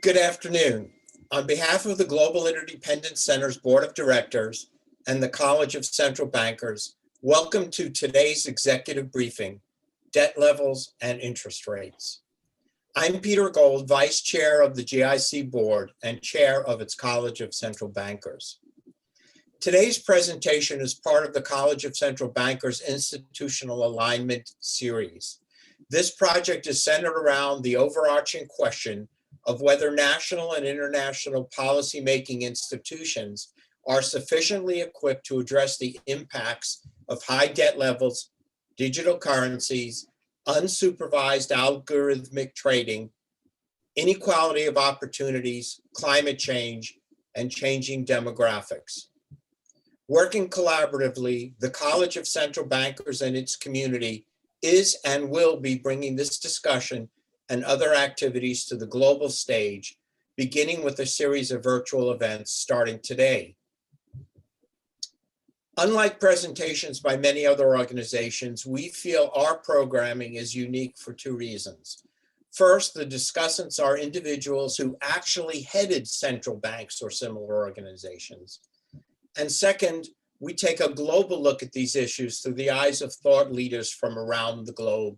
Good afternoon. On behalf of the Global Interdependent Center's Board of Directors and the College of Central Bankers, welcome to today's executive briefing, Debt Levels and Interest Rates. I'm Peter Gold, Vice Chair of the GIC Board and Chair of its College of Central Bankers. Today's presentation is part of the College of Central Bankers Institutional Alignment Series. This project is centered around the overarching question of whether national and international policymaking institutions are sufficiently equipped to address the impacts of high debt levels, digital currencies, unsupervised algorithmic trading, inequality of opportunities, climate change, and changing demographics. Working collaboratively, the College of Central Bankers and its community is and will be bringing this discussion and other activities to the global stage, beginning with a series of virtual events starting today. Unlike presentations by many other organizations, we feel our programming is unique for two reasons. First, the discussants are individuals who actually headed central banks or similar organizations. And second, we take a global look at these issues through the eyes of thought leaders from around the globe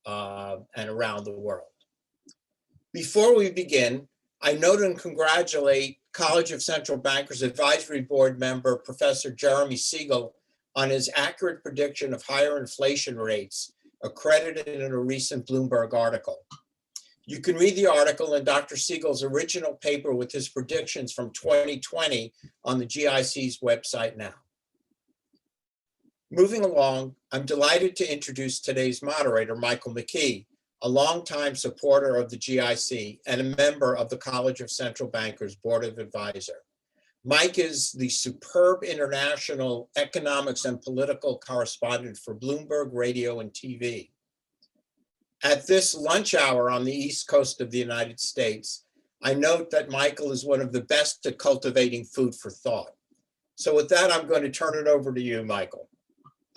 and around the world. Before we begin, I note and congratulate College of Central Bankers Advisory Board member, Professor Jeremy Siegel, on his accurate prediction of higher inflation rates, accredited in a recent Bloomberg article. You can read the article in Dr. Siegel's original paper with his predictions from 2020 on the GIC's website now. Moving along, I'm delighted to introduce today's moderator, Michael McKee, a longtime supporter of the GIC and a member of the College of Central Bankers Board of Advisors. Mike is the superb international economics and political correspondent for Bloomberg Radio and TV. At this lunch hour on the East Coast of the United States, I note that Michael is one of the best at cultivating food for thought. So with that, I'm going to turn it over to you, Michael.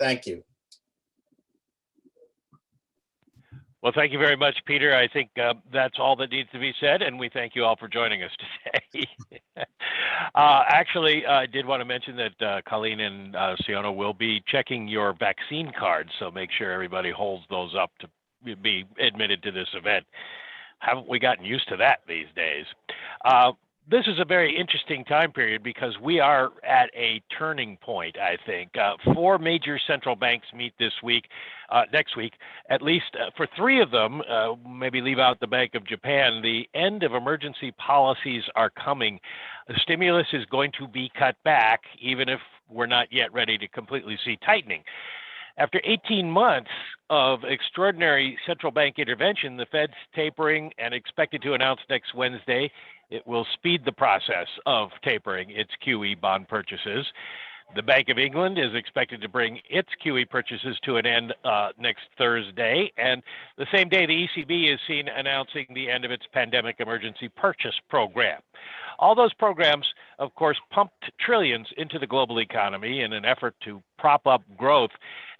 Thank you. Well, thank you very much, Peter. I think that's all that needs to be said, and we thank you all for joining us today. Actually, I did want to mention that Colleen and Siona will be checking your vaccine cards, so make sure everybody holds those up to be admitted to this event. Haven't we gotten used to that these days? This is a very interesting time period because we are at a turning point, I think. 4 major central banks meet this week, next week, at least for 3 of them, maybe leave out the Bank of Japan. The end of emergency policies are coming. The stimulus is going to be cut back, even if we're not yet ready to completely see tightening. After 18 months of extraordinary central bank intervention, the Fed's tapering and expected to announce next Wednesday it will speed the process of tapering its QE bond purchases. The Bank of England is expected to bring its QE purchases to an end next Thursday, and the same day the ECB is seen announcing the end of its pandemic emergency purchase program. All those programs, of course, pumped trillions into the global economy in an effort to prop up growth,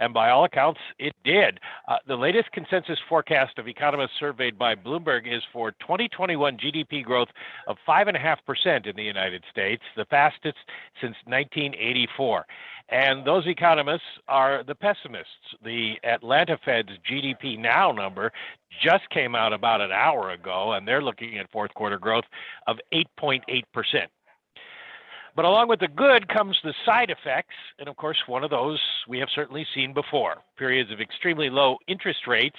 and by all accounts, it did. The latest consensus forecast of economists surveyed by Bloomberg is for 2021 GDP growth of 5.5% in the United States, the fastest since 1984. And those economists are the pessimists. The Atlanta Fed's GDP Now number just came out about an hour ago, and they're looking at fourth quarter growth of 8.8%. But along with the good comes the side effects, and of course, one of those we have certainly seen before. Periods of extremely low interest rates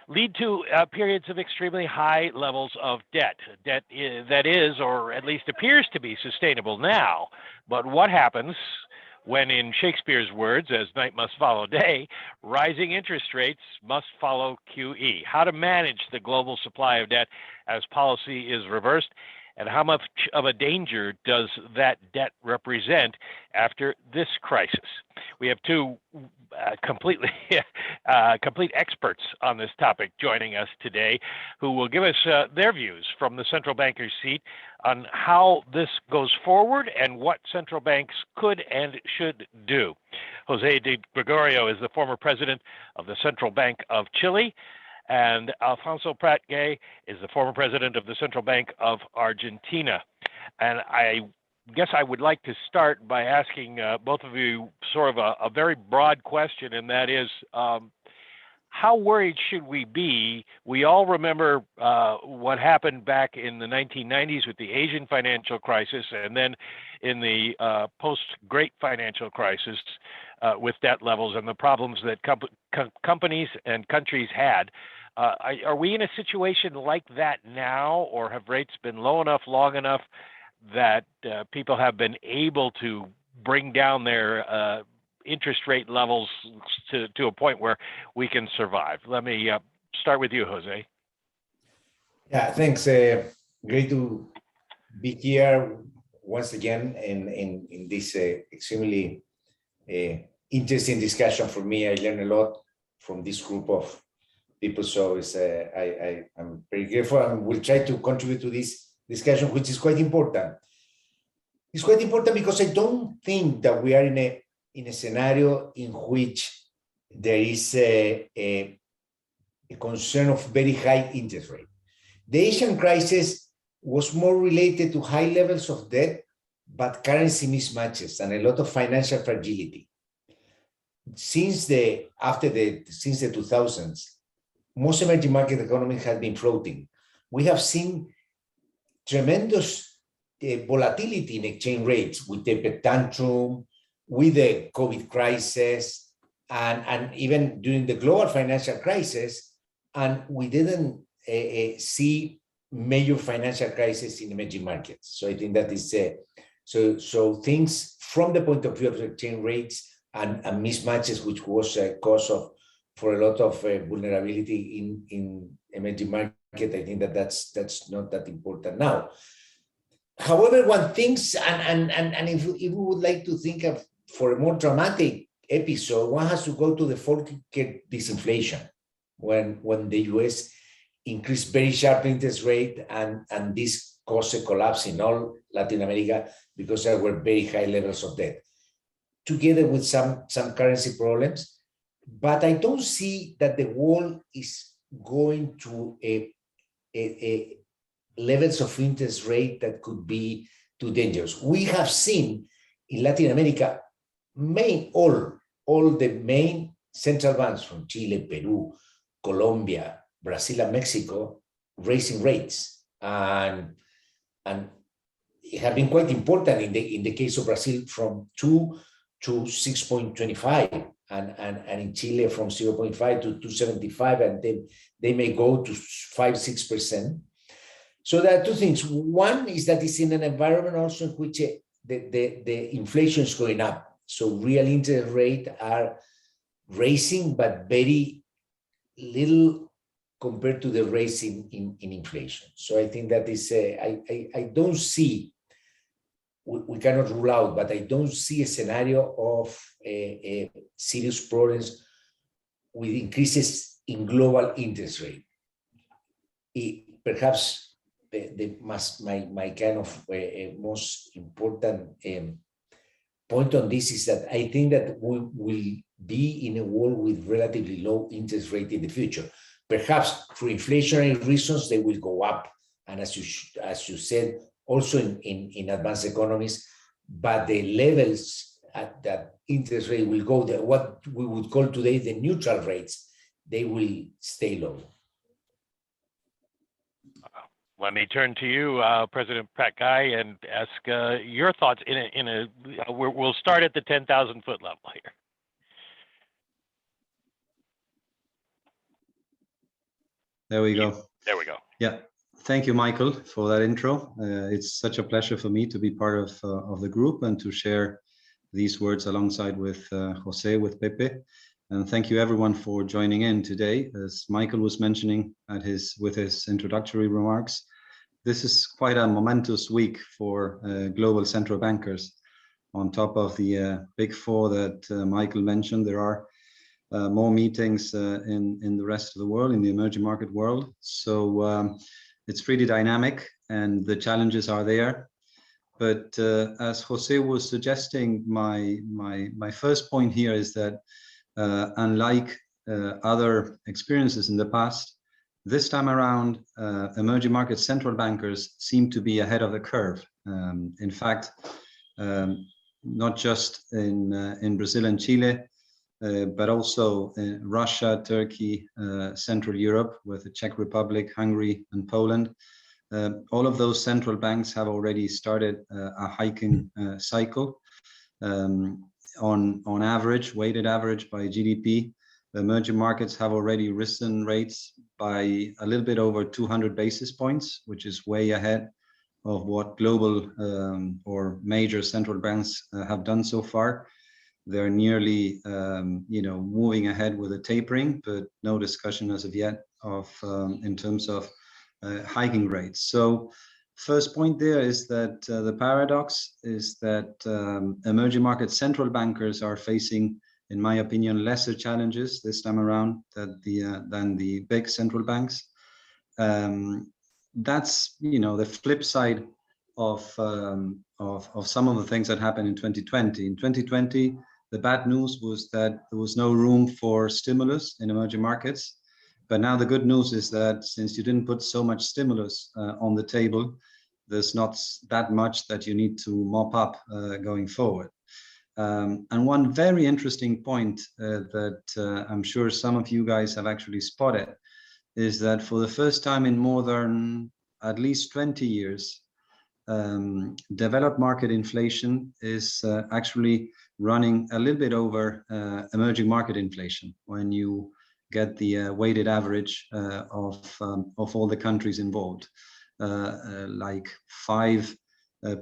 lead to periods of extremely high levels of debt. Debt that is, or at least appears to be, sustainable now. But what happens when, in Shakespeare's words, as night must follow day, rising interest rates must follow QE? How to manage the global supply of debt as policy is reversed, and how much of a danger does that debt represent after this crisis? We have 2 complete experts on this topic joining us today who will give us their views from the central banker's seat on how this goes forward and what central banks could and should do. José de Gregorio is the former president of the Central Bank of Chile, And Alfonso Prat-Gay is the former president of the Central Bank of Argentina. And I guess I would like to start by asking both of you sort of a very broad question, and that is, how worried should we be? We all remember what happened back in the 1990s with the Asian financial crisis, and then in the post-Great Financial Crisis with debt levels and the problems that companies and countries had. Are we in a situation like that now, or have rates been low enough, long enough that people have been able to bring down their interest rate levels to a point where we can survive? Let me start with you, Jose. Yeah, thanks. Great to be here once again in this extremely interesting discussion for me. I learned a lot from this group of people, so it's, I'm very grateful and will try to contribute to this discussion, which is quite important. It's quite important because I don't think that we are in a scenario in which there is a concern of very high interest rate. The Asian crisis was more related to high levels of debt, but currency mismatches and a lot of financial fragility. Since the 2000s, most emerging market economies have been floating. We have seen tremendous volatility in exchange rates with the tantrum, with the COVID crisis, and even during the global financial crisis, and we didn't see major financial crisis in emerging markets. So I think that is so things from the point of view of exchange rates and mismatches, which was a cause for a lot of vulnerability in emerging market. I think that's not that important now. However, one thinks, and if we would like to think of for a more dramatic episode, one has to go to the Volcker disinflation, when the US increased very sharp interest rate, and this caused a collapse in all Latin America because there were very high levels of debt, together with some currency problems. But I don't see that the world is going to a levels of interest rate that could be too dangerous. We have seen in Latin America, all the main central banks from Chile, Peru, Colombia, Brazil, and Mexico raising rates, and it has been quite important in the case of Brazil from 2 to 6.25, and in Chile from 0.5 to 2.75, and then they may go to 5-6%. So there are two things. One is that it's in an environment also in which the inflation is going up. So real interest rates are raising, but very little compared to the rise in inflation. So I think that is, I don't see, we cannot rule out, but I don't see a scenario of serious problems with increases in global interest rate. Perhaps my kind of most important point on this is that I think that we will be in a world with relatively low interest rate in the future. Perhaps for inflationary reasons, they will go up, and as you said, also in advanced economies, but the levels at that interest rate will go there, what we would call today the neutral rates, they will stay low. Let me turn to you, President Prat-Gay, and ask your thoughts we'll start at the 10,000 foot level here. There we go. There we go. Yeah. Thank you, Michael, for that intro. It's such a pleasure for me to be part of the group and to share these words alongside with Jose, with Pepe. And thank you everyone for joining in today. As Michael was mentioning with his introductory remarks, this is quite a momentous week for global central bankers. On top of the big four that Michael mentioned, there are more meetings in the rest of the world, in the emerging market world. So it's pretty dynamic and the challenges are there. But as Jose was suggesting, my first point here is that unlike other experiences in the past, this time around, emerging market central bankers seem to be ahead of the curve. In fact, not just in Brazil and Chile, but also in Russia, Turkey, Central Europe, with the Czech Republic, Hungary, and Poland. All of those central banks have already started a hiking cycle. On average, weighted average by GDP, the emerging markets have already risen rates by a little bit over 200 basis points, which is way ahead of what global or major central banks have done so far. They're nearly, moving ahead with a tapering, but no discussion as of yet of in terms of hiking rates. So first point there is that the paradox is that emerging market central bankers are facing, in my opinion, lesser challenges this time around than the big central banks. That's the flip side of some of the things that happened in 2020. In 2020, the bad news was that there was no room for stimulus in emerging markets. But now the good news is that since you didn't put so much stimulus on the table, there's not that much that you need to mop up going forward. And one very interesting point that I'm sure some of you guys have actually spotted is that for the first time in more than at least 20 years, developed market inflation is actually running a little bit over emerging market inflation when you get the weighted average of all the countries involved, like 5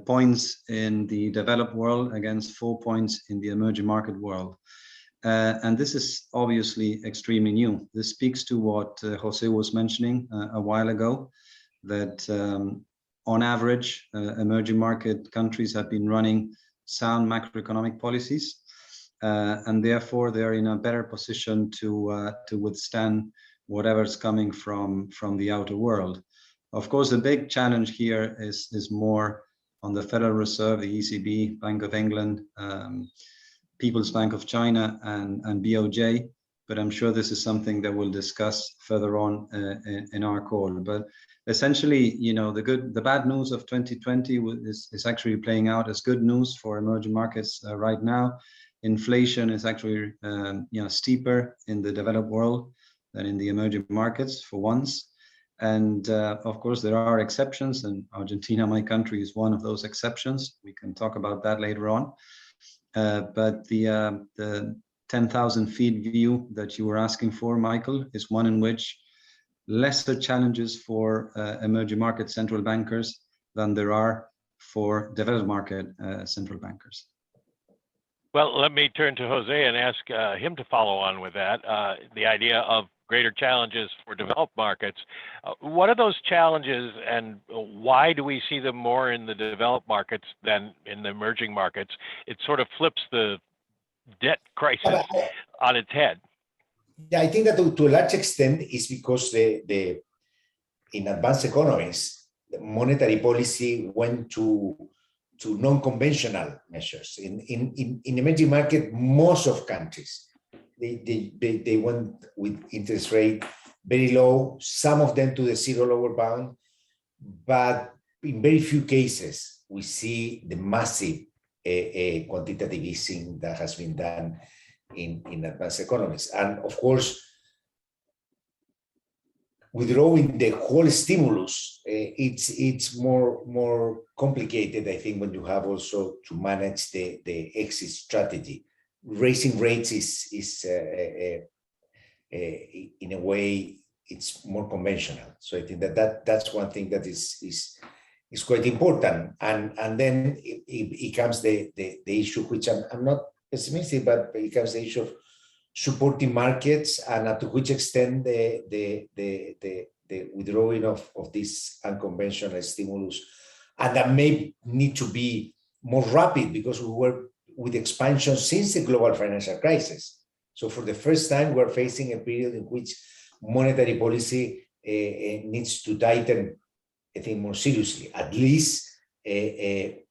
points in the developed world against 4 points in the emerging market world. And this is obviously extremely new. This speaks to what José was mentioning a while ago, that on average, emerging market countries have been running sound macroeconomic policies, and therefore they're in a better position to withstand whatever's coming from the outer world. Of course, the big challenge here is more on the Federal Reserve, the ECB, Bank of England, People's Bank of China, and BOJ. But I'm sure this is something that we'll discuss further on in our call. But essentially, the bad news of 2020 is actually playing out as good news for emerging markets right now. Inflation is actually steeper in the developed world than in the emerging markets for once. And of course, there are exceptions, and Argentina, my country, is one of those exceptions. We can talk about that later on. But the 10,000 feet view that you were asking for, Michael, is one in which lesser challenges for emerging market central bankers than there are for developed market central bankers. Well, let me turn to José and ask him to follow on with that. The idea of greater challenges for developed markets. What are those challenges, and why do we see them more in the developed markets than in the emerging markets? It sort of flips the debt crisis on its head. Yeah, I think that to a large extent is because in advanced economies, the monetary policy went to non-conventional measures. In emerging market, most of countries, they went with interest rate very low, some of them to the zero lower bound, but in very few cases, we see the massive quantitative easing that has been done in advanced economies. And of course, withdrawing the whole stimulus, it's more complicated, I think, when you have also to manage the exit strategy. Raising rates is in a way, it's more conventional. So I think that's one thing that is quite important. And then it comes the issue, which I'm not pessimistic, but it comes the issue of supporting markets and to which extent the withdrawing of this unconventional stimulus, and that may need to be more rapid because we were with expansion since the global financial crisis. So for the first time, we're facing a period in which monetary policy needs to tighten, I think, more seriously, at least in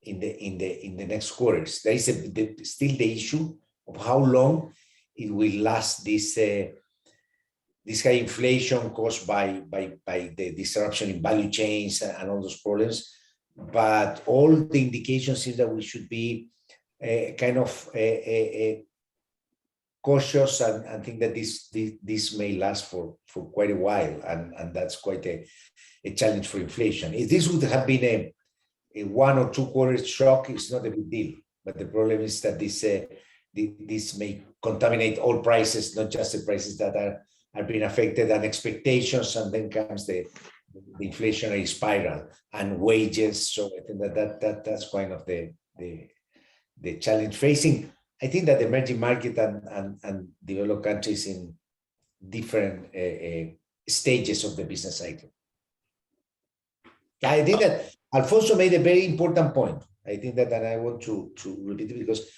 the next quarters. There is still the issue of how long it will last, this this high inflation caused by the disruption in value chains and all those problems. But all the indications seem that we should be kind of cautious and think that this may last for quite a while, and that's quite a challenge for inflation. If this would have been a 1 or 2 quarters shock, it's not a big deal. But the problem is that this may contaminate all prices, not just the prices that are being affected, and expectations, and then comes the inflationary spiral and wages. So I think that's kind of the challenge facing, I think, that the emerging market and developed countries in different stages of the business cycle. I think that Alfonso made a very important point. I think that, and I want to repeat it, because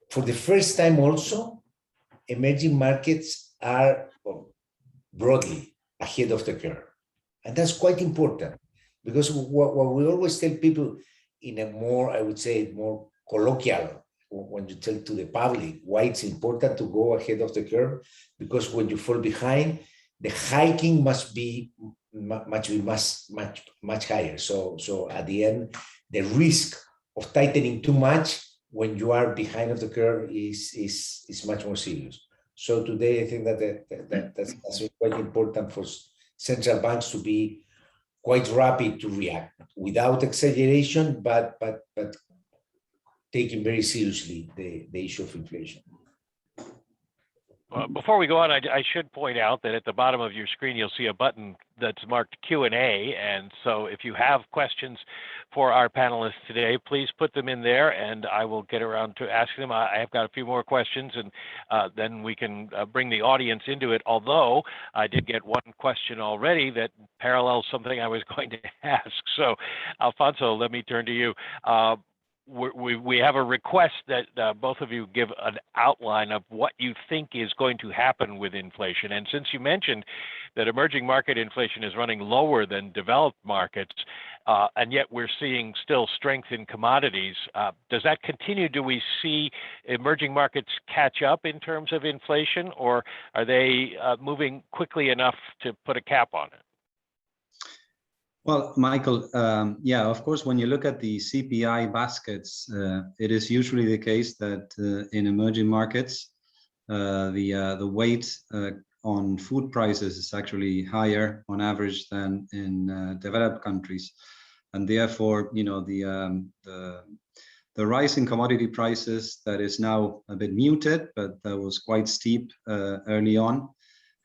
for the first time also, emerging markets are broadly ahead of the curve. And that's quite important, because what we always tell people in a more, I would say, more colloquial, when you tell to the public why it's important to go ahead of the curve, because when you fall behind, the hiking must be much higher. So at the end, the risk of tightening too much when you are behind of the curve is much more serious. So today, I think that that's quite important for central banks to be quite rapid to react without exaggeration, but taking very seriously the issue of inflation. Before we go on, I should point out that at the bottom of your screen, you'll see a button that's marked Q&A. And so if you have questions for our panelists today, please put them in there and I will get around to asking them. I have got a few more questions, and then we can bring the audience into it. Although I did get one question already that parallels something I was going to ask. So Alfonso, let me turn to you. We have a request that both of you give an outline of what you think is going to happen with inflation. And since you mentioned that emerging market inflation is running lower than developed markets, and yet we're seeing still strength in commodities, does that continue? Do we see emerging markets catch up in terms of inflation, or are they moving quickly enough to put a cap on it? Well, Michael, yeah, of course, when you look at the CPI baskets, it is usually the case that in emerging markets, the weight on food prices is actually higher on average than in developed countries, and therefore, you know, the rise in commodity prices that is now a bit muted, but that was quite steep early on,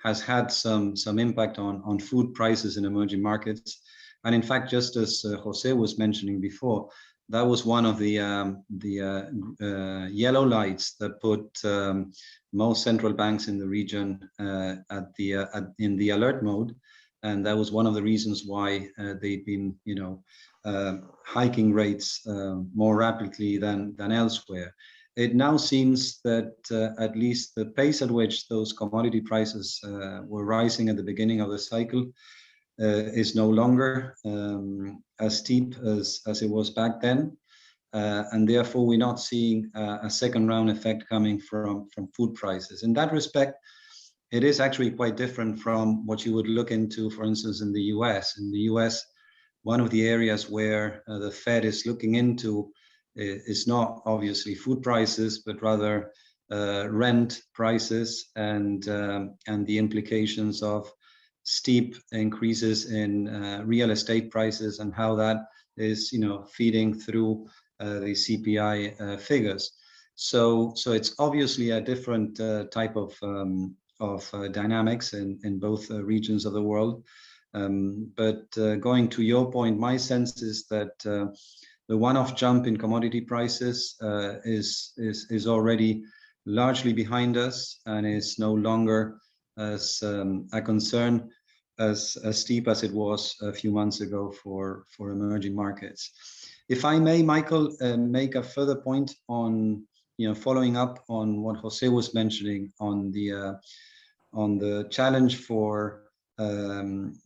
has had some impact on food prices in emerging markets. And in fact, just as José was mentioning before, that was one of the yellow lights that put most central banks in the region in the alert mode, and that was one of the reasons why they've been, you know, hiking rates more rapidly than elsewhere. It now seems that at least the pace at which those commodity prices were rising at the beginning of the cycle is no longer as steep as it was back then, and therefore we're not seeing a second round effect coming from food prices. In that respect, it is actually quite different from what you would look into, for instance, in the US. In the US, one of the areas where the Fed is looking into is not obviously food prices, but rather rent prices and the implications of steep increases in real estate prices and how that is, you know, feeding through the CPI figures. So it's obviously a different type of dynamics in both regions of the world. But going to your point, my sense is that the one-off jump in commodity prices is already largely behind us and is no longer as a concern as steep as it was a few months ago for emerging markets. If I may, Michael, make a further point on, you know, following up on what José was mentioning on the challenge for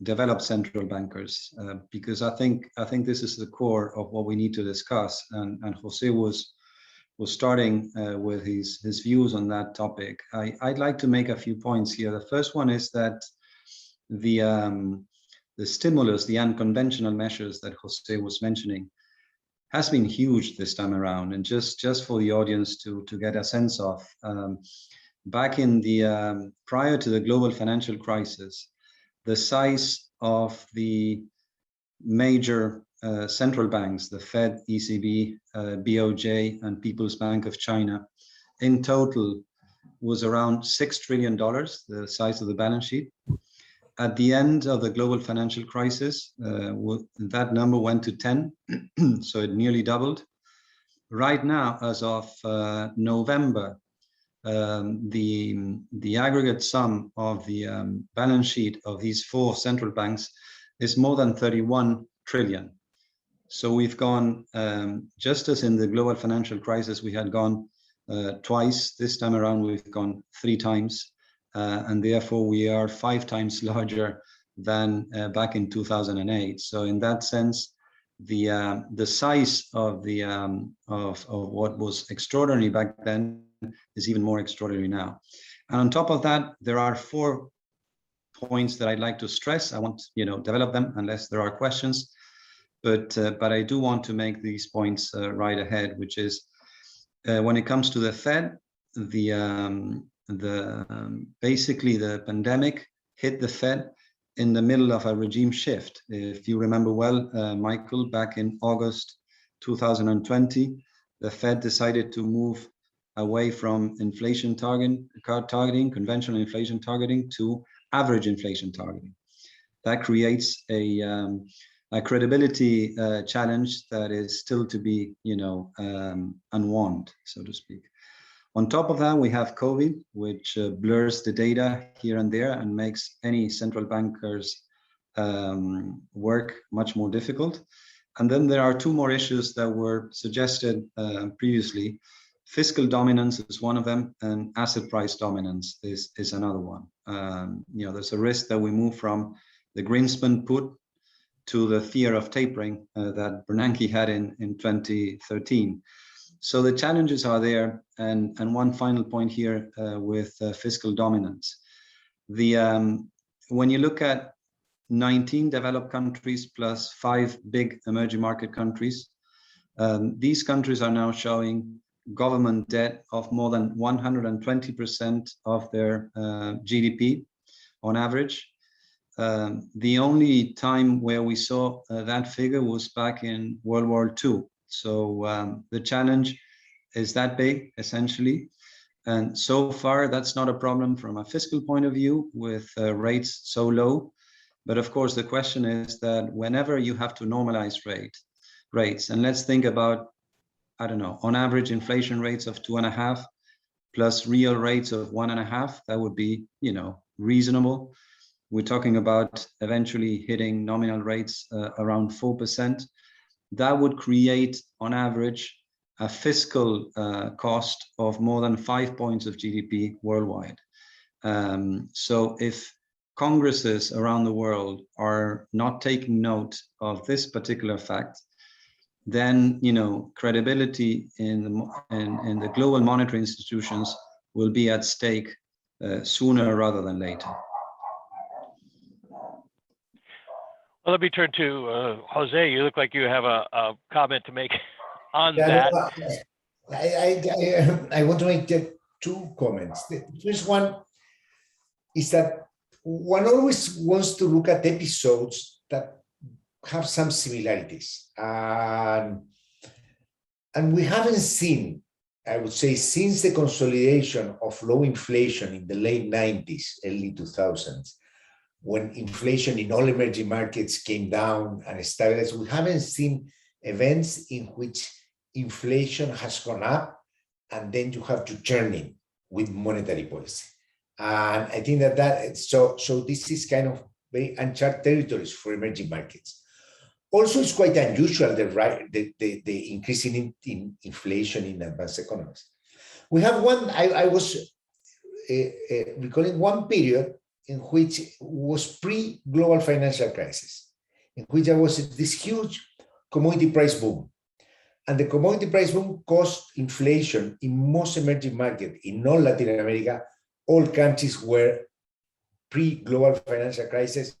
developed central bankers, because I think this is the core of what we need to discuss. And José was was starting with his views on that topic. I'd like to make a few points here. The first one is that the stimulus, the unconventional measures that José was mentioning, has been huge this time around. And just for the audience to get a sense of, back in the prior to the global financial crisis, the size of the major central banks, the Fed, ECB, BOJ, and People's Bank of China, in total was around $6 trillion, the size of the balance sheet. At the end of the global financial crisis, that number went to 10, so it nearly doubled. Right now, as of November, the aggregate sum of the balance sheet of these 4 central banks is more than 31 trillion. So we've gone, just as in the global financial crisis, we had gone twice. This time around, we've gone 3 times. And therefore we are 5 times larger than back in 2008. So in that sense, the size of the of what was extraordinary back then is even more extraordinary now. And on top of that, there are 4 points that I'd like to stress. I won't, develop them unless there are questions, but I do want to make these points right ahead, which is when it comes to the Fed, basically the pandemic hit the Fed in the middle of a regime shift. If you remember well, Michael, back in August 2020, the Fed decided to move away from inflation targeting, conventional inflation targeting, to average inflation targeting. That creates a credibility challenge that is still to be, unwound, so to speak. On top of that, we have COVID, which blurs the data here and there and makes any central banker's work much more difficult. And then there are 2 more issues that were suggested previously. Fiscal dominance is one of them, and asset price dominance is another one. There's a risk that we move from the Greenspan put to the fear of tapering that Bernanke had in 2013. So the challenges are there, and one final point here with fiscal dominance. When you look at 19 developed countries plus 5 big emerging market countries, these countries are now showing government debt of more than 120% of their GDP on average. The only time where we saw that figure was back in World War II. So the challenge is that big, essentially. And so far, that's not a problem from a fiscal point of view with rates so low. But of course, the question is that whenever you have to normalize rates, and let's think about, I don't know, on average inflation rates of 2.5 plus real rates of 1.5, that would be, reasonable. We're talking about eventually hitting nominal rates around 4%. That would create, on average, a fiscal cost of more than 5 points of GDP worldwide. So if Congresses around the world are not taking note of this particular fact, then credibility in the global monetary institutions will be at stake sooner rather than later. Well, let me turn to Jose. You look like you have a comment to make on that. I want to make 2 comments. The first one is that one always wants to look at episodes that have some similarities. And we haven't seen, I would say, since the consolidation of low inflation in the late 90s, early 2000s, when inflation in all emerging markets came down and stabilized, we haven't seen events in which inflation has gone up and then you have to churn in with monetary policy. And I think so this is kind of very uncharted territories for emerging markets. Also, it's quite unusual, the increase in inflation in advanced economies. We have I was recalling one period in which was pre-global financial crisis, in which there was this huge commodity price boom. And the commodity price boom caused inflation in most emerging markets. In all Latin America, all countries were pre-global financial crisis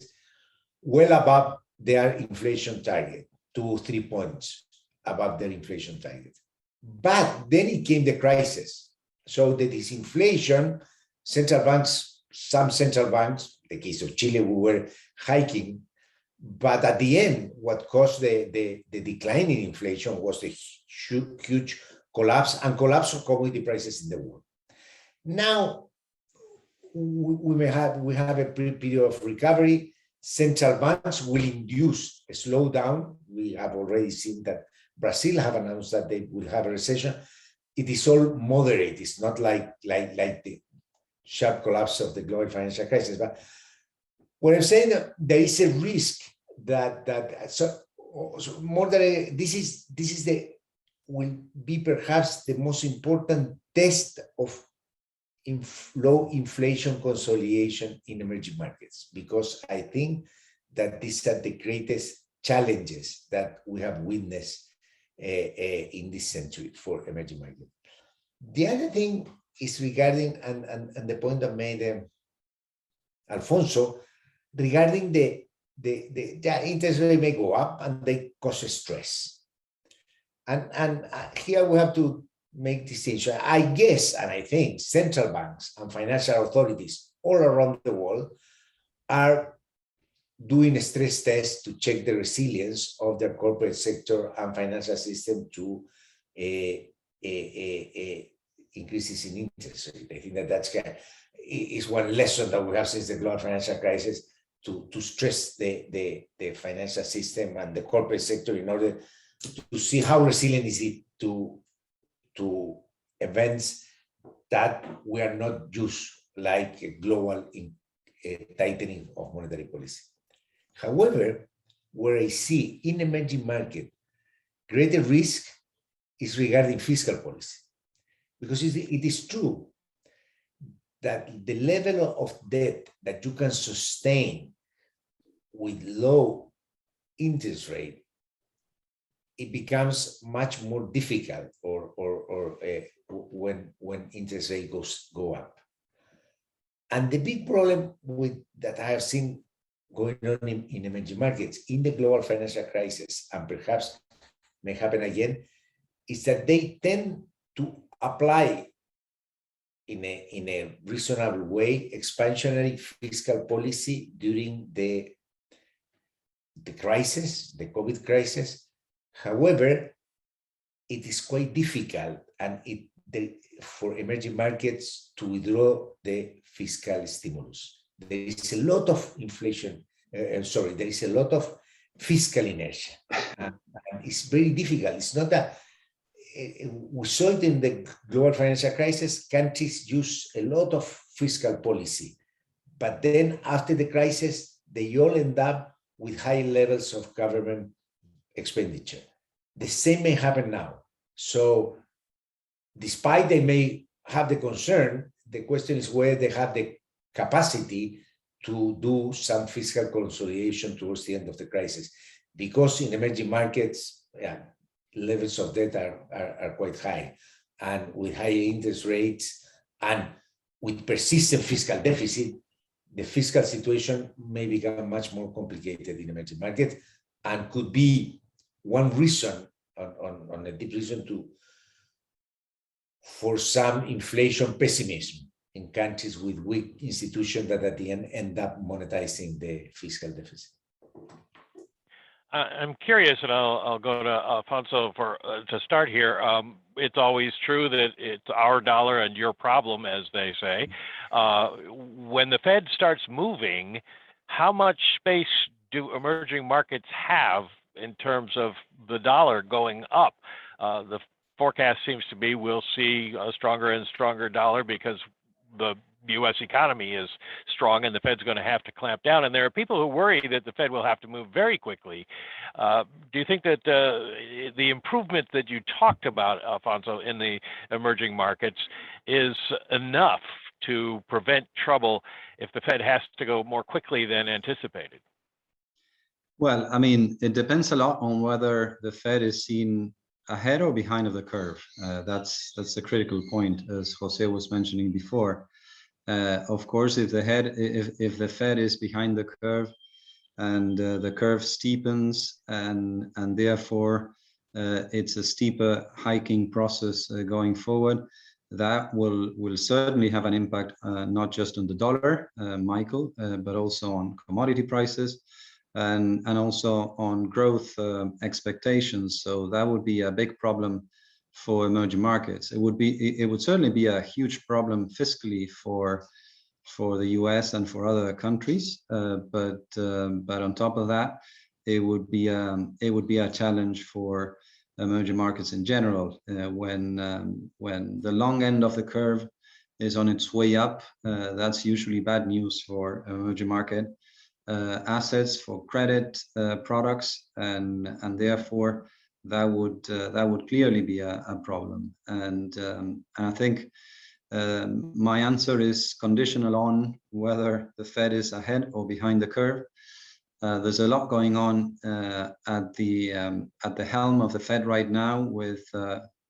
well above their inflation target, 2-3 points above their inflation target. But then it came the crisis. So the disinflation, central banks, some central banks, the case of Chile, we were hiking, but at the end, what caused the decline in inflation was the huge collapse of commodity prices in the world. Now, we have a period of recovery. Central banks will induce a slowdown. We have already seen that Brazil have announced that they will have a recession. It is all moderate. It's not like the sharp collapse of the global financial crisis. But what I'm saying, that there is a risk that more than will be perhaps the most important test of low inflation consolidation in emerging markets, because I think that these are the greatest challenges that we have witnessed in this century for emerging markets. The other thing is regarding, and the point that made Alfonso, regarding the interest rate may go up and they cause stress. And here we have to make distinction. I guess, and I think central banks and financial authorities all around the world are doing a stress test to check the resilience of their corporate sector and financial system to increases in interest rate. I think that is one lesson that we have since the global financial crisis, to stress the financial system and the corporate sector in order to see how resilient is it to events that we are not used, like a global tightening of monetary policy. However, where I see in emerging market greater risk is regarding fiscal policy, because it is true that the level of debt that you can sustain with low interest rate, it becomes much more difficult when interest rate go up. And the big problem that I have seen going on in emerging markets in the global financial crisis, and perhaps may happen again, is that they tend to apply in a reasonable way expansionary fiscal policy during the crisis, the COVID crisis. However, it is quite difficult for emerging markets to withdraw the fiscal stimulus. There is a lot of inflation, there is a lot of fiscal inertia. And it's very difficult. It's not that we saw it in the global financial crisis, countries use a lot of fiscal policy, but then after the crisis, they all end up with high levels of government expenditure. The same may happen now. So despite they may have the concern, the question is whether they have the capacity to do some fiscal consolidation towards the end of the crisis. Because in emerging markets, levels of debt are quite high, and with high interest rates and with persistent fiscal deficit, the fiscal situation may become much more complicated in emerging markets, and could be one reason, on a deep reason, for some inflation pessimism in countries with weak institutions that at the end up monetizing the fiscal deficit. I'm curious, and I'll go to Alfonso to start here. It's always true that it's our dollar and your problem, as they say. When the Fed starts moving, how much space do emerging markets have in terms of the dollar going up? The forecast seems to be we'll see a stronger and stronger dollar because the U.S. economy is strong and the Fed's going to have to clamp down. And there are people who worry that the Fed will have to move very quickly. Do you think that the improvement that you talked about, Alfonso, in the emerging markets is enough to prevent trouble if the Fed has to go more quickly than anticipated? Well, I mean, it depends a lot on whether the Fed is seen ahead or behind of the curve? That's the critical point, as Jose was mentioning before. Of course, if the Fed is behind the curve and the curve steepens and therefore it's a steeper hiking process going forward, that will certainly have an impact not just on the dollar, Michael, but also on commodity prices and also on growth expectations. So that would be a big problem for emerging markets. It would certainly be a huge problem fiscally for the US and for other countries, but on top of that, it would be a challenge for emerging markets in general. When the long end of the curve is on its way up, that's usually bad news for emerging market assets, for credit products, and therefore that would clearly be a problem. And I think my answer is conditional on whether the Fed is ahead or behind the curve. There's a lot going on at the helm of the Fed right now, with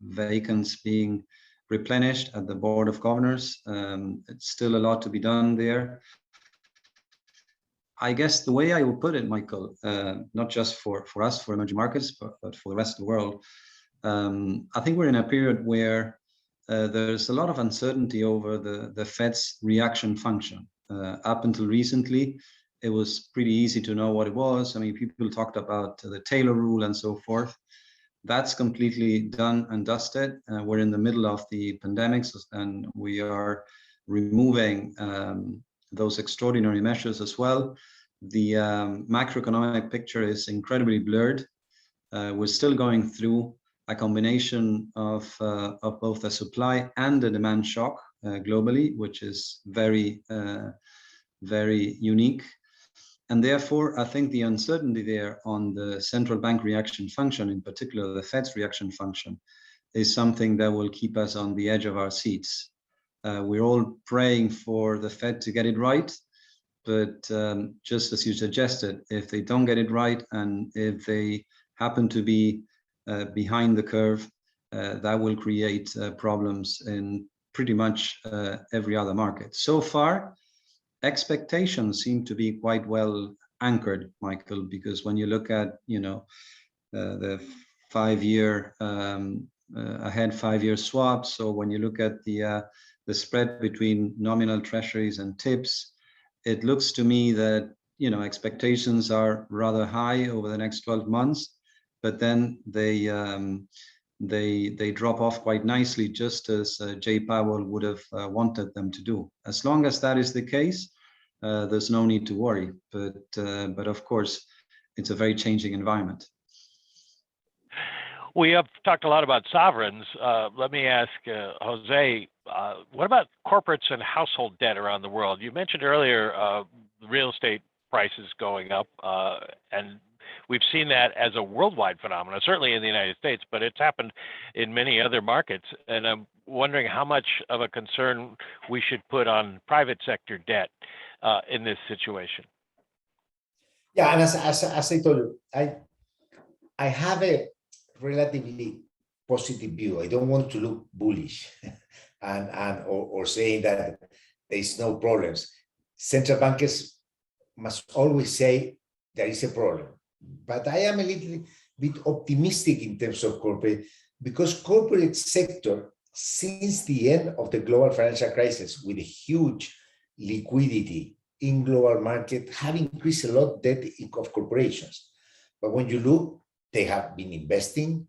vacancies being replenished at the Board of Governors. It's still a lot to be done there. I guess the way I would put it, Michael, not just for us, for emerging markets, but for the rest of the world, I think we're in a period where there's a lot of uncertainty over the Fed's reaction function. Up until recently, it was pretty easy to know what it was. I mean, people talked about the Taylor rule and so forth. That's completely done and dusted. We're in the middle of the pandemics, and we are removing those extraordinary measures as well. The macroeconomic picture is incredibly blurred. We're still going through a combination of both the supply and the demand shock globally, which is very, very unique. And therefore, I think the uncertainty there on the central bank reaction function, in particular the Fed's reaction function, is something that will keep us on the edge of our seats. We're all praying for the Fed to get it right, but just as you suggested, if they don't get it right and if they happen to be behind the curve, that will create problems in pretty much every other market. So far, expectations seem to be quite well anchored, Michael, because when you look at the 5-year ahead 5-year swaps, or when you look at the spread between nominal treasuries and tips, it looks to me that expectations are rather high over the next 12 months, but then they drop off quite nicely, just as Jay Powell would have wanted them to do. As long as that is the case, there's no need to worry. But of course, it's a very changing environment. We have talked a lot about sovereigns. Let me ask Jose, what about corporates and household debt around the world? You mentioned earlier real estate prices going up, and we've seen that as a worldwide phenomenon, certainly in the United States, but it's happened in many other markets. And I'm wondering how much of a concern we should put on private sector debt in this situation. Yeah, and as I told you, I have a relatively positive view. I don't want to look bullish or saying that there's no problems. Central bankers must always say there is a problem. But I am a little bit optimistic in terms of corporate, because corporate sector, since the end of the global financial crisis, with a huge liquidity in global market, have increased a lot debt of corporations. But when you look, they have been investing,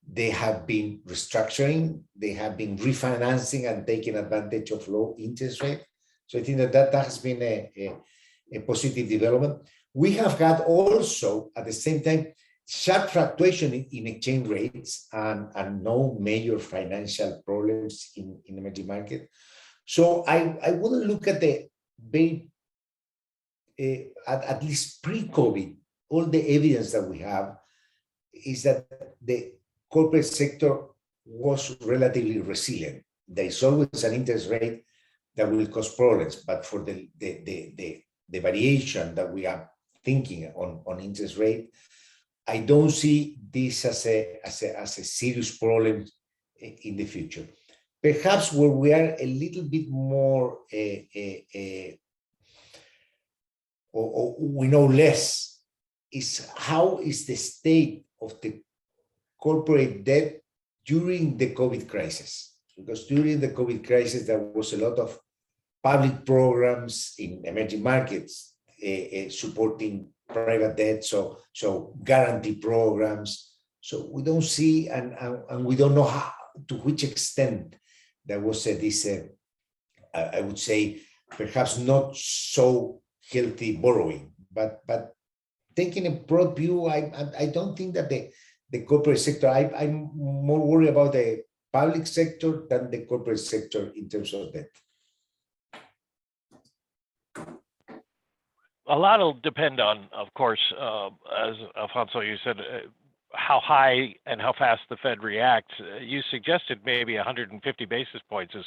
they have been restructuring, they have been refinancing and taking advantage of low interest rate. So I think that has been a positive development. We have had also, at the same time, sharp fluctuation in exchange rates and no major financial problems in emerging market. So I wouldn't look at the very, at least pre-COVID, all the evidence that we have is that the corporate sector was relatively resilient. There is always an interest rate that will cause problems, but for the variation that we are thinking on interest rate, I don't see this as a serious problem in the future. Perhaps where we are a little bit more, or we know less, is how is the state of the corporate debt during the COVID crisis. Because during the COVID crisis, there was a lot of public programs in emerging markets supporting private debt, so guarantee programs. So we don't see, and we don't know how, to which extent there was this, I would say, perhaps not so healthy borrowing. But taking a broad view, I don't think that the corporate sector, I'm more worried about the public sector than the corporate sector in terms of debt. A lot will depend on, of course, as Alfonso, you said, how high and how fast the Fed reacts. You suggested maybe 150 basis points is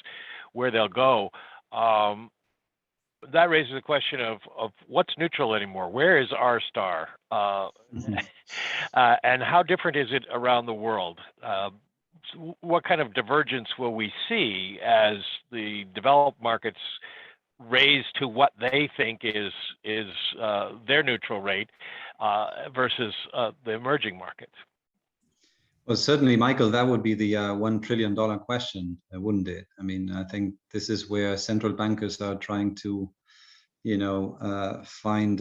where they'll go. That raises the question of what's neutral anymore? Where is R star? And how different is it around the world? What kind of divergence will we see as the developed markets raise to what they think is their neutral rate versus the emerging markets? Well, certainly, Michael, that would be the $1 trillion question, wouldn't it? I mean, I think this is where central bankers are trying to, find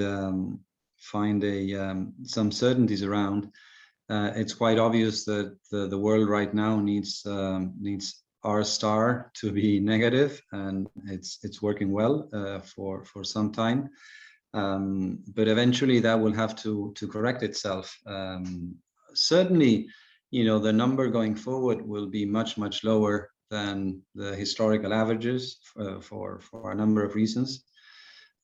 some certainties around. It's quite obvious that the world right now needs R star to be negative, and it's working well for some time. But eventually, that will have to correct itself. Certainly, the number going forward will be much lower than the historical averages for a number of reasons.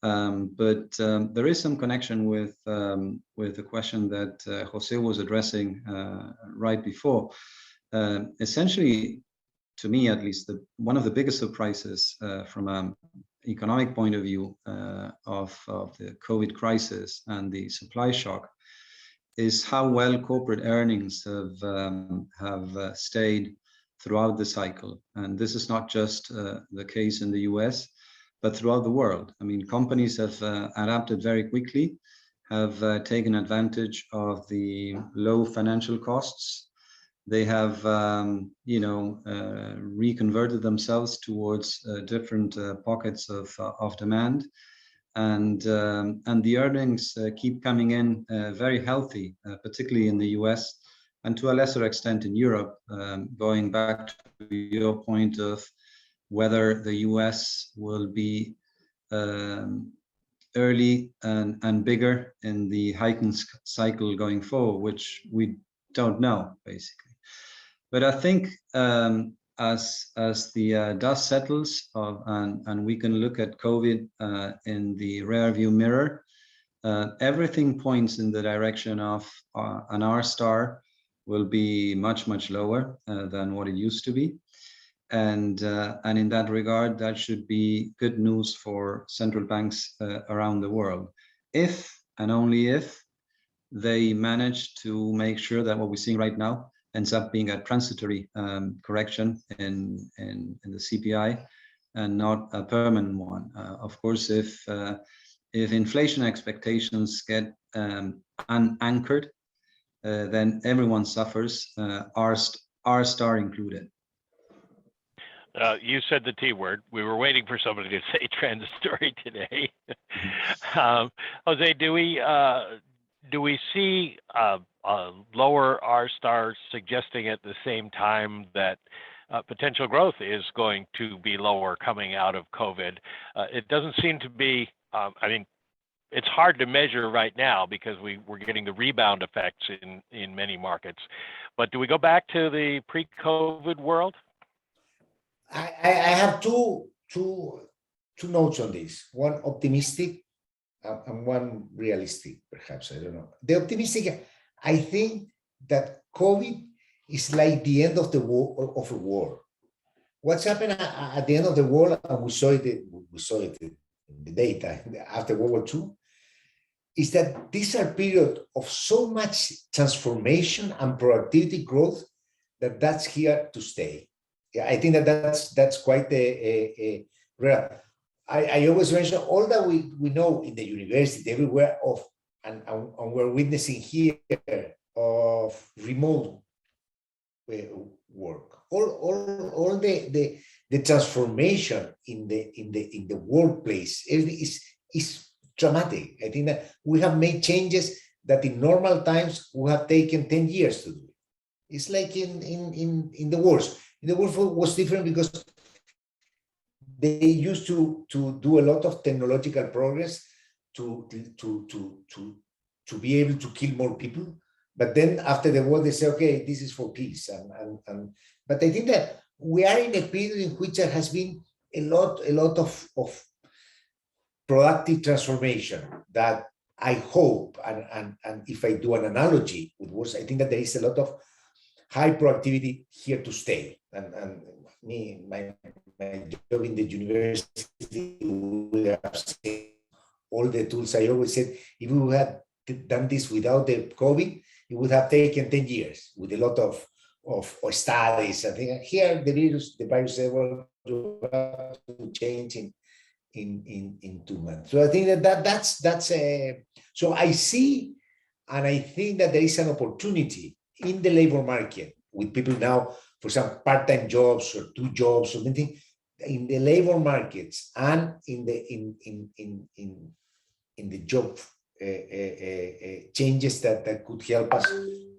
But there is some connection with the question that José was addressing right before. Essentially, to me at least, one of the biggest surprises from an economic point of view of the COVID crisis and the supply shock is how well corporate earnings have stayed throughout the cycle. And this is not just the case in the US, but throughout the world. I mean, companies have adapted very quickly, have taken advantage of the low financial costs. They have, reconverted themselves towards different pockets of demand, and the earnings keep coming in very healthy, particularly in the US, and to a lesser extent in Europe. Going back to your point of whether the US will be early and bigger in the hiking cycle going forward, which we don't know, basically. But I think as the dust settles and we can look at COVID in the rear view mirror, everything points in the direction of an R star will be much lower than what it used to be. And in that regard, that should be good news for central banks around the world, if and only if they manage to make sure that what we're seeing right now ends up being a transitory correction in the CPI and not a permanent one. Of course, if inflation expectations get unanchored, then everyone suffers, R star included. You said the T word. We were waiting for somebody to say transitory today. Jose, do we see lower R stars suggesting at the same time that potential growth is going to be lower coming out of COVID? It doesn't seem to be. It's hard to measure right now because we're getting the rebound effects in many markets. But do we go back to the pre-COVID world? I have two notes on this. One optimistic and one realistic, perhaps. I don't know. The optimistic, I think that COVID is like the end of a war. What's happened at the end of the war, and we saw it in the data after World War II, is that these are periods of so much transformation and productivity growth that's here to stay. Yeah, I think that's quite a rare. I always mention all that we know in the university everywhere of and we're witnessing here of remote work. All the transformation in the workplace is dramatic. I think that we have made changes that in normal times would have taken 10 years to do. It's like in the wars. The war was different because they used to do a lot of technological progress to be able to kill more people. But then after the war, they say, okay, this is for peace. But I think that we are in a period in which there has been a lot of productive transformation that I hope, and if I do an analogy with wars, I think that there is a lot of high productivity here to stay. And my job in the university, we have seen all the tools. I always said, if we had done this without the COVID, it would have taken 10 years with a lot of studies. I think here the virus said, well, you have to change in 2 months. So I think that's a, so I see, and I think that there is an opportunity in the labor market with people now for some part-time jobs or 2 jobs or anything in the labor markets and in the job changes that could help us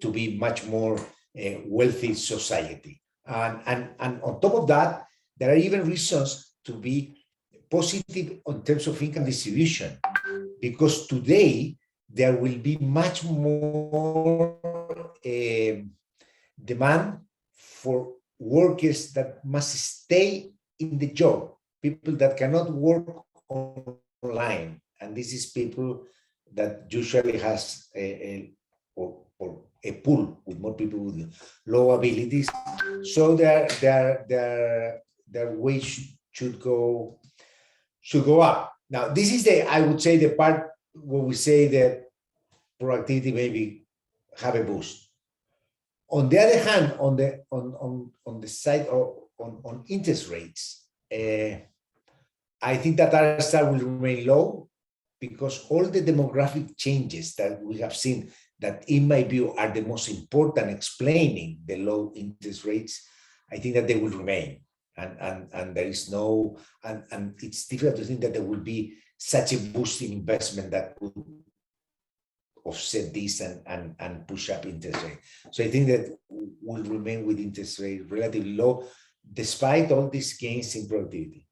to be much more wealthy society. And on top of that, there are even reasons to be positive in terms of income distribution, because today there will be much more demand for workers that must stay in the job, people that cannot work online. And this is people that usually has a pool with more people with low abilities. So their wage should go up. Now, this is I would say the part where we say that productivity maybe have a boost. On the other hand, on the side on interest rates, I think that our start will remain low because all the demographic changes that we have seen that in my view are the most important explaining the low interest rates, I think that they will remain. And there is no, and it's difficult to think that there will be such a boost in investment that would offset this and push up interest rate. So I think that we'll remain with interest rate relatively low, despite all these gains in productivity.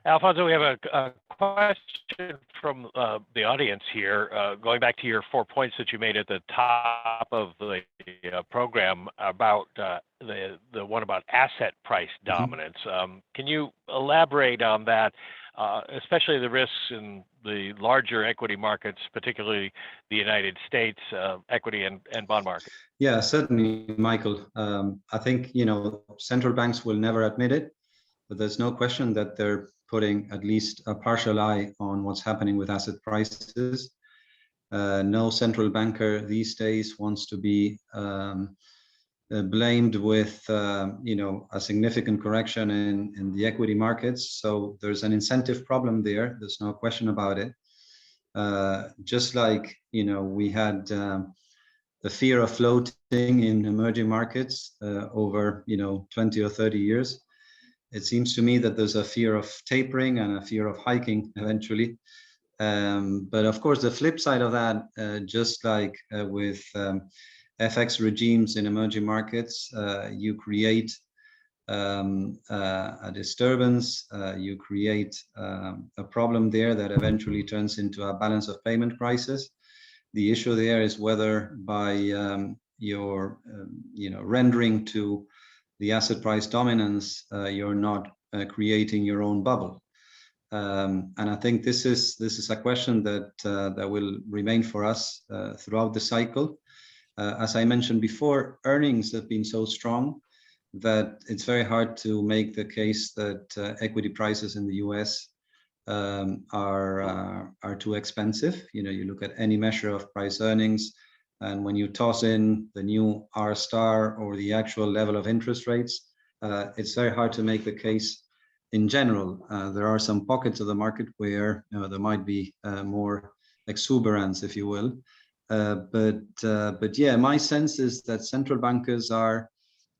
Alfonso, we have a question from the audience here, going back to your 4 points that you made at the top of the program about the one about asset price dominance. Can you elaborate on that, especially the risks in the larger equity markets, particularly the United States equity and bond market? Yeah, certainly, Michael. I think, central banks will never admit it, but there's no question that they're putting at least a partial eye on what's happening with asset prices. No central banker these days wants to be blamed with, a significant correction in the equity markets. So there's an incentive problem there. There's no question about it. Just like, we had the fear of floating in emerging markets over, 20 or 30 years. It seems to me that there's a fear of tapering and a fear of hiking eventually. But of course, the flip side of that, just like with FX regimes in emerging markets, you create a disturbance, you create a problem there that eventually turns into a balance of payment crisis. The issue there is whether by your rendering to the asset price dominance, you're not creating your own bubble. And I think this is a question that will remain for us throughout the cycle. As I mentioned before, earnings have been so strong that it's very hard to make the case that equity prices in the US are too expensive. You know, you look at any measure of price earnings, and when you toss in the new R star or the actual level of interest rates, it's very hard to make the case in general. There are some pockets of the market where there might be more exuberance, if you will. But yeah, my sense is that central bankers are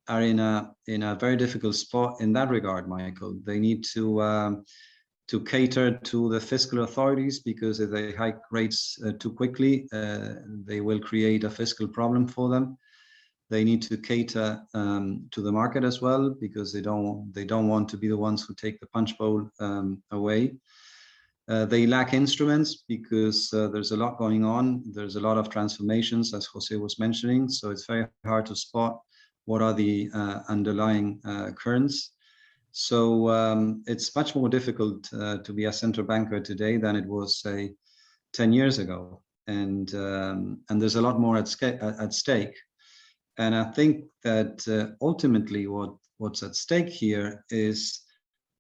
in a very difficult spot in that regard, Michael. They need to cater to the fiscal authorities, because if they hike rates too quickly, they will create a fiscal problem for them. They need to cater to the market as well, because they don't want to be the ones who take the punch bowl away. They lack instruments because there's a lot going on. There's a lot of transformations, as José was mentioning. So it's very hard to spot what are the underlying currents. So it's much more difficult to be a central banker today than it was, say, 10 years ago. And there's a lot more at stake. And I think that ultimately what's at stake here is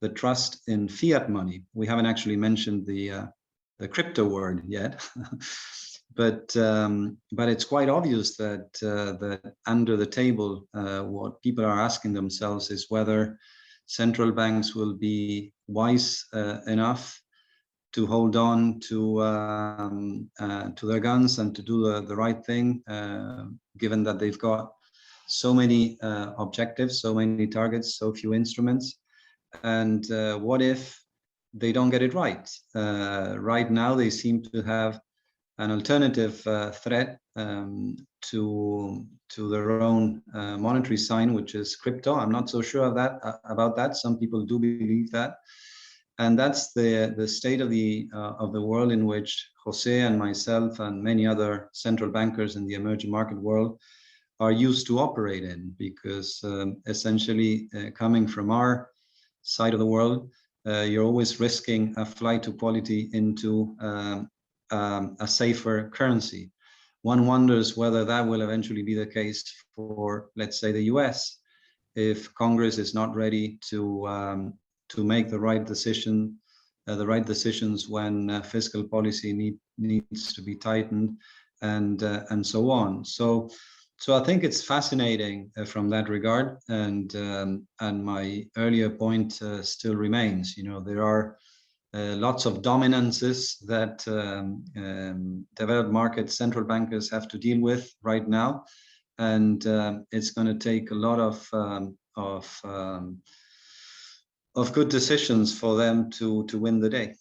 the trust in fiat money. We haven't actually mentioned the crypto word yet, but it's quite obvious that under the table, what people are asking themselves is whether central banks will be wise enough to hold on to their guns and to do the right thing, given that they've got so many objectives, so many targets, so few instruments. And what if they don't get it right? Right now, they seem to have an alternative threat to their own monetary sign, which is crypto. I'm not so sure about that. Some people do believe that. And that's the state of the world in which José and myself and many other central bankers in the emerging market world are used to operate in, because essentially coming from our side of the world, you're always risking a flight to quality into a safer currency. One wonders whether that will eventually be the case for, let's say, the US, if Congress is not ready to make the right decision, the right decisions when fiscal policy needs to be tightened, and so on. So I think it's fascinating from that regard, and my earlier point still remains. You know, there are lots of dominances that developed market central bankers have to deal with right now, and it's going to take a lot of good decisions for them to win the day.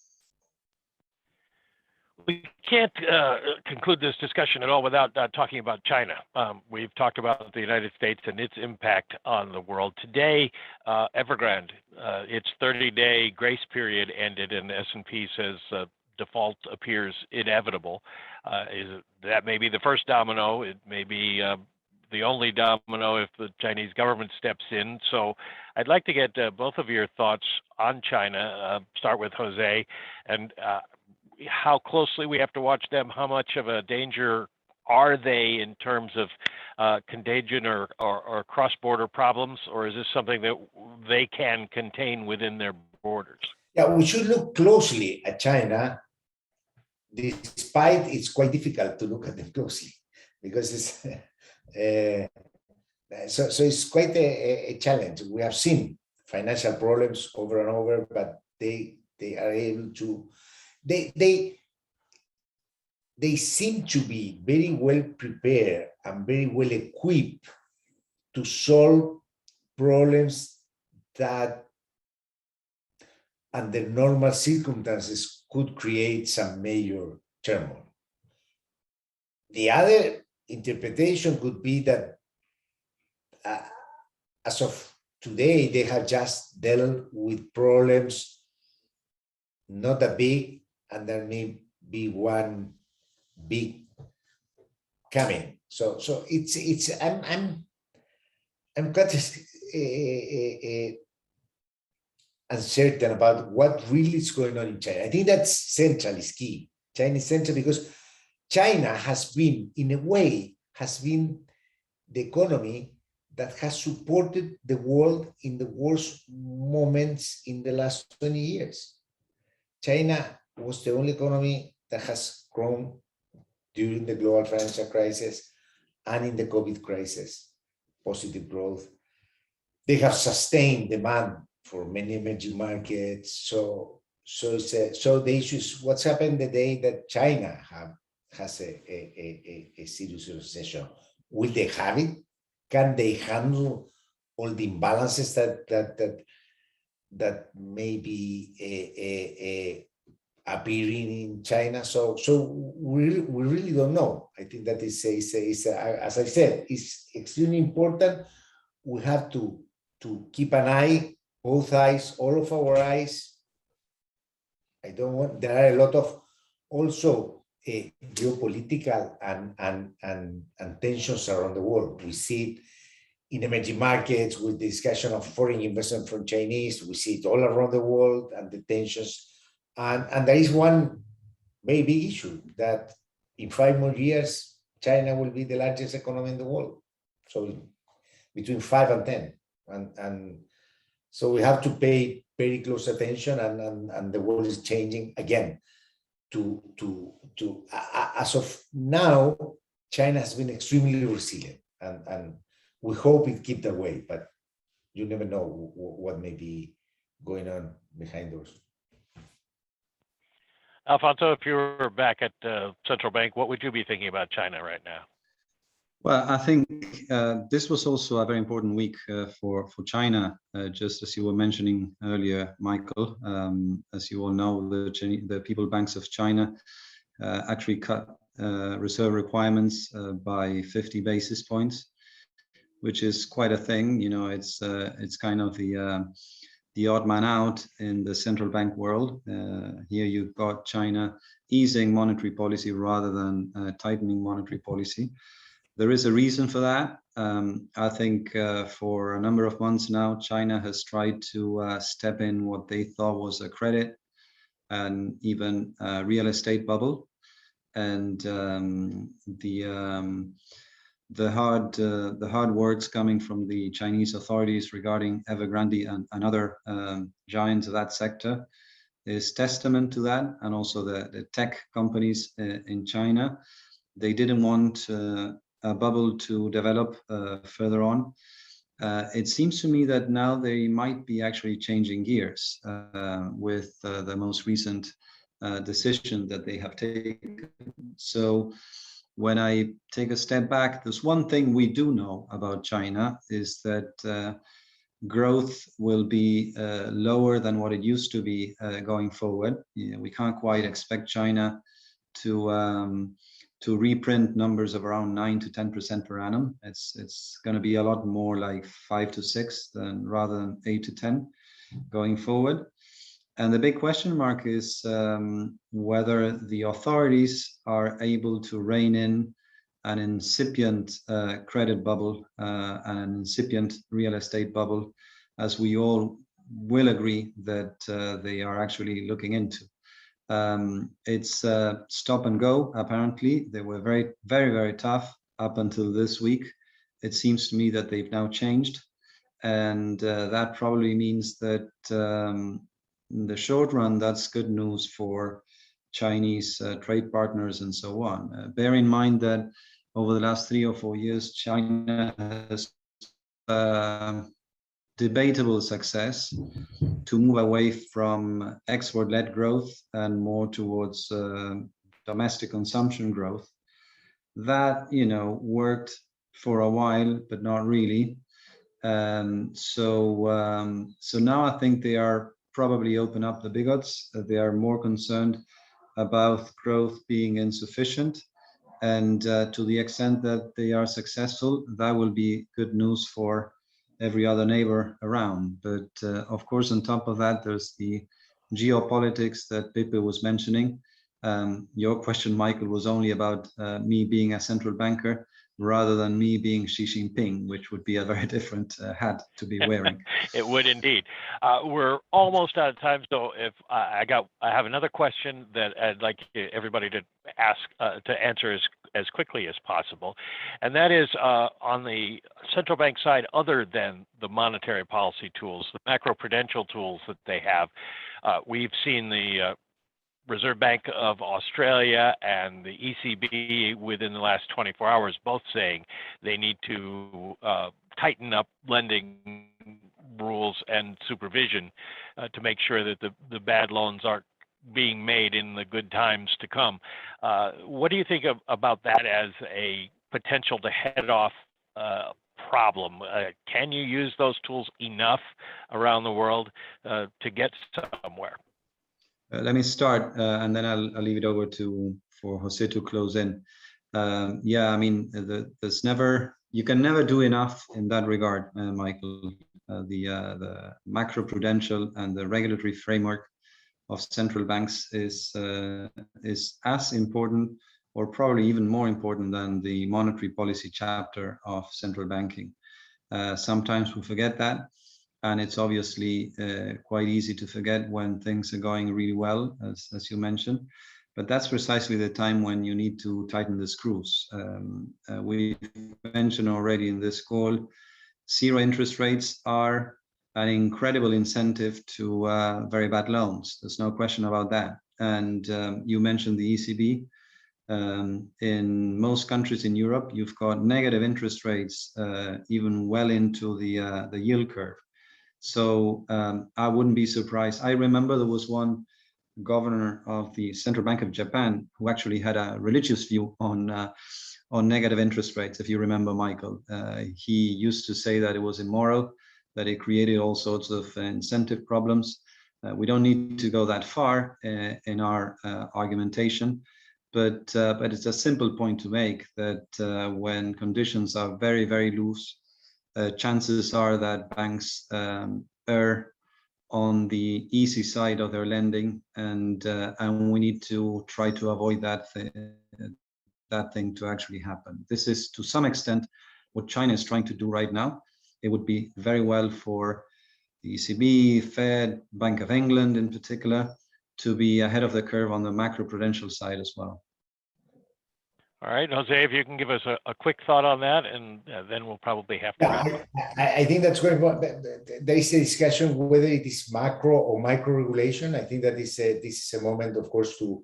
We can't conclude this discussion at all without talking about China. We've talked about the United States and its impact on the world. Today, Evergrande, its 30-day grace period ended, and S&P says default appears inevitable. That may be the first domino. It may be the only domino if the Chinese government steps in. So I'd like to get both of your thoughts on China. Start with José, and how closely we have to watch them. How much of a danger are they in terms of contagion or cross-border problems, or is this something that they can contain within their borders? Yeah, we should look closely at China, despite it's quite difficult to look at them closely, because it's so it's quite a challenge. We have seen financial problems over and over, but they are able to. They seem to be very well prepared and very well equipped to solve problems that under normal circumstances could create some major turmoil. The other interpretation could be that as of today, they have just dealt with problems not that big, and there may be one big coming. So it's I'm quite uncertain about what really is going on in China. I think that's central is key. China is central because China has been, in a way, the economy that has supported the world in the worst moments in the last 20 years. China was the only economy that has grown during the global financial crisis and in the COVID crisis, positive growth. They have sustained demand for many emerging markets. So the issue is what's happened the day that China has a serious recession. Will they have it? Can they handle all the imbalances that may be appearing in China? So we really don't know. I think that is as I said, it's extremely important. We have to keep an eye, both eyes, all of our eyes. There are a lot of also geopolitical and tensions around the world. We see it in emerging markets with the discussion of foreign investment from Chinese. We see it all around the world and the tensions. And there is one very big issue that in 5 more years, China will be the largest economy in the world. So between 5 and 10. And so we have to pay very close attention, and the world is changing again. As of now, China has been extremely resilient, and we hope it keeps that way, but you never know what may be going on behind doors. Alfonso, if you were back at central bank, what would you be thinking about China right now? Well, I think this was also a very important week for China, just as you were mentioning earlier, Michael. As you all know, the People Banks of China actually cut reserve requirements by 50 basis points, which is quite a thing. You know, it's kind of the odd man out in the central bank world. Here you've got China easing monetary policy rather than tightening monetary policy. There is a reason for that. I think for a number of months now, China has tried to step in what they thought was a credit and even real estate bubble. And the hard words coming from the Chinese authorities regarding Evergrande and other giants of that sector is testament to that. And also the tech companies in China, they didn't want a bubble to develop further on. It seems to me that now they might be actually changing gears with the most recent decision that they have taken. So when I take a step back, there's one thing we do know about China is that growth will be lower than what it used to be going forward. You know, we can't quite expect China to reprint numbers of around 9 to 10% per annum. It's going to be a lot more like 5 to 6 rather than 8 to 10 going forward. And the big question mark is whether the authorities are able to rein in an incipient credit bubble and an incipient real estate bubble, as we all will agree that they are actually looking into. It's stop and go, apparently. They were very, very, very tough up until this week. It seems to me that they've now changed. And that probably means that in the short run, that's good news for Chinese trade partners and so on. Bear in mind that over the last 3 or 4 years, China has debatable success to move away from export-led growth and more towards domestic consumption growth. That, you know, worked for a while, but not really. So now I think they are probably open up the bigots. They are more concerned about growth being insufficient. And to the extent that they are successful, that will be good news for every other neighbor around. But of course, on top of that, there's the geopolitics that Pepe was mentioning. Your question, Michael, was only about me being a central banker rather than me being Xi Jinping, which would be a very different hat to be wearing. It would indeed. We're almost out of time, so if I have another question that I'd like everybody to ask to answer as quickly as possible, and that is on the central bank side, other than the monetary policy tools, the macroprudential tools that they have. We've seen the Reserve Bank of Australia and the ECB within the last 24 hours, both saying they need to tighten up lending rules and supervision to make sure that the bad loans aren't being made in the good times to come. What do you think about that as a potential to head off problem? Can you use those tools enough around the world to get somewhere? Let me start, and then I'll leave it over for Jose to close in. Yeah, I mean, you can never do enough in that regard, Michael. The macroprudential and the regulatory framework of central banks is as important, or probably even more important, than the monetary policy chapter of central banking. Sometimes we forget that, and it's obviously quite easy to forget when things are going really well, as you mentioned. But that's precisely the time when you need to tighten the screws. We mentioned already in this call, zero interest rates are an incredible incentive to very bad loans. There's no question about that. And you mentioned the ECB. In most countries in Europe, you've got negative interest rates, even well into the yield curve. So I wouldn't be surprised. I remember there was one governor of the Central Bank of Japan who actually had a religious view on negative interest rates, if you remember, Michael. He used to say that it was immoral, that it created all sorts of incentive problems. We don't need to go that far in our argumentation, but it's a simple point to make that when conditions are very, very loose, chances are that banks err on the easy side of their lending, and we need to try to avoid that thing to actually happen. This is to some extent what China is trying to do right now. It would be very well for the ECB, Fed, Bank of England in particular, to be ahead of the curve on the macroprudential side as well. All right, Jose, if you can give us a quick thought on that, and then we'll probably have to wrap up. I think that's going on. There is a discussion whether it is macro or micro regulation. I think that this is a moment, of course, to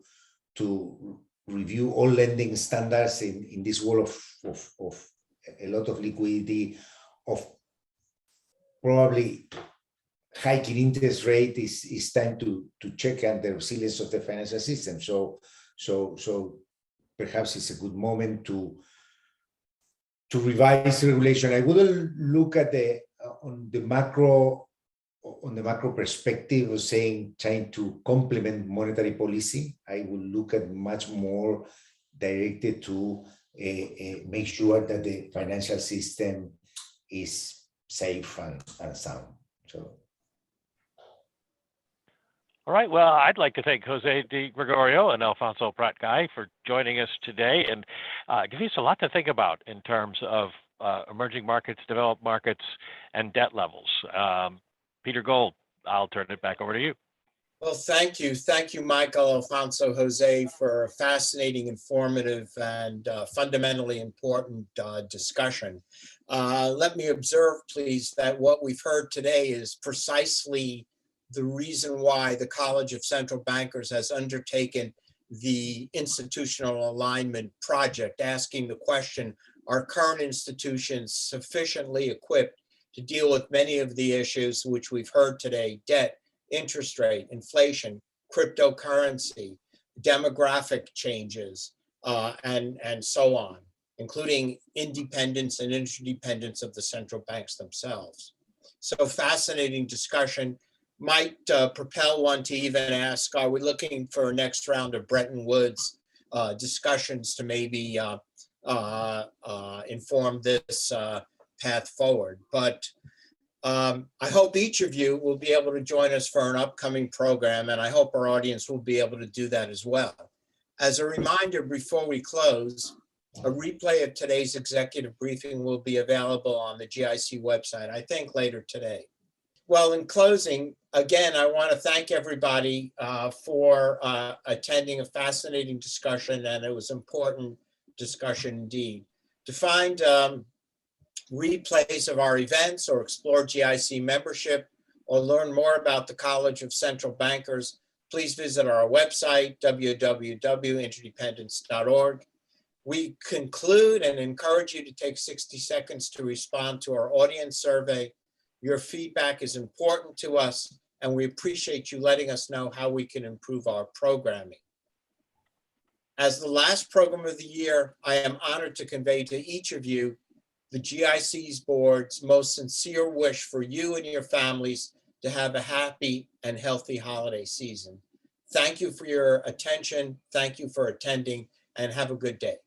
review all lending standards in this world of a lot of liquidity, of probably hiking interest rate. Is time to check out the resilience of the financial system. So perhaps it's a good moment to revise regulation. I wouldn't look at on the macro perspective of trying to complement monetary policy. I will look at much more directed to make sure that the financial system is safe and sound. So. All right. Well, I'd like to thank Jose de Gregorio and Alfonso Prat-Gay for joining us today, and give us a lot to think about in terms of emerging markets, developed markets, and debt levels. Peter Gold, I'll turn it back over to you. Well, thank you. Thank you, Michael, Alfonso, Jose, for a fascinating, informative, and fundamentally important discussion. Let me observe, please, that what we've heard today is precisely the reason why the College of Central Bankers has undertaken the institutional alignment project, asking the question, are current institutions sufficiently equipped to deal with many of the issues which we've heard today: debt, interest rate, inflation, cryptocurrency, demographic changes, and so on, including independence and interdependence of the central banks themselves. So fascinating discussion. Might propel one to even ask, are we looking for a next round of Bretton Woods discussions to maybe inform this path forward? But I hope each of you will be able to join us for an upcoming program, and I hope our audience will be able to do that as well. As a reminder, before we close, a replay of today's executive briefing will be available on the GIC website, I think later today. Well, in closing, again, I want to thank everybody for attending a fascinating discussion, and it was important discussion indeed. To find replays of our events or explore GIC membership or learn more about the College of Central Bankers, please visit our website, www.interdependence.org. We conclude and encourage you to take 60 seconds to respond to our audience survey. Your feedback is important to us, and we appreciate you letting us know how we can improve our programming. As the last program of the year, I am honored to convey to each of you the GIC's board's most sincere wish for you and your families to have a happy and healthy holiday season. Thank you for your attention. Thank you for attending, and have a good day.